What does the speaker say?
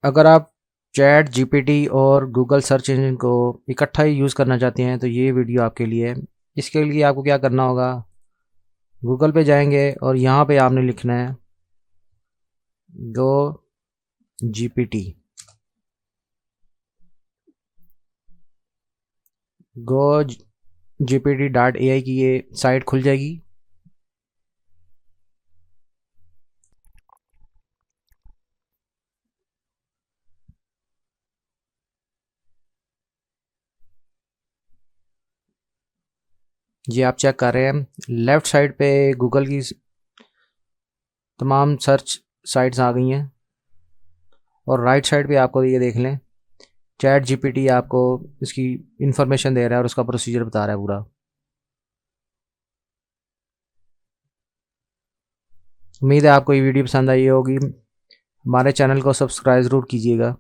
अगर आप chat GPT और गूगल सर्च इंजन को इकट्ठा ही यूज़ करना चाहते हैं तो ये वीडियो आपके लिए है। इसके लिए आपको क्या करना होगा, गूगल पे जाएंगे और यहाँ पे आपने लिखना है गो जीपीटी। गो gpt.ai की ये साइट खुल जाएगी। ये आप चेक कर रहे हैं, लेफ़्ट साइड पे गूगल की तमाम सर्च साइट्स आ गई हैं और राइट साइड पे आपको ये देख लें, चैट जीपीटी आपको इसकी इंफॉर्मेशन दे रहा है और उसका प्रोसीजर बता रहा है पूरा। उम्मीद है आपको ये वीडियो पसंद आई होगी। हमारे चैनल को सब्सक्राइब ज़रूर कीजिएगा।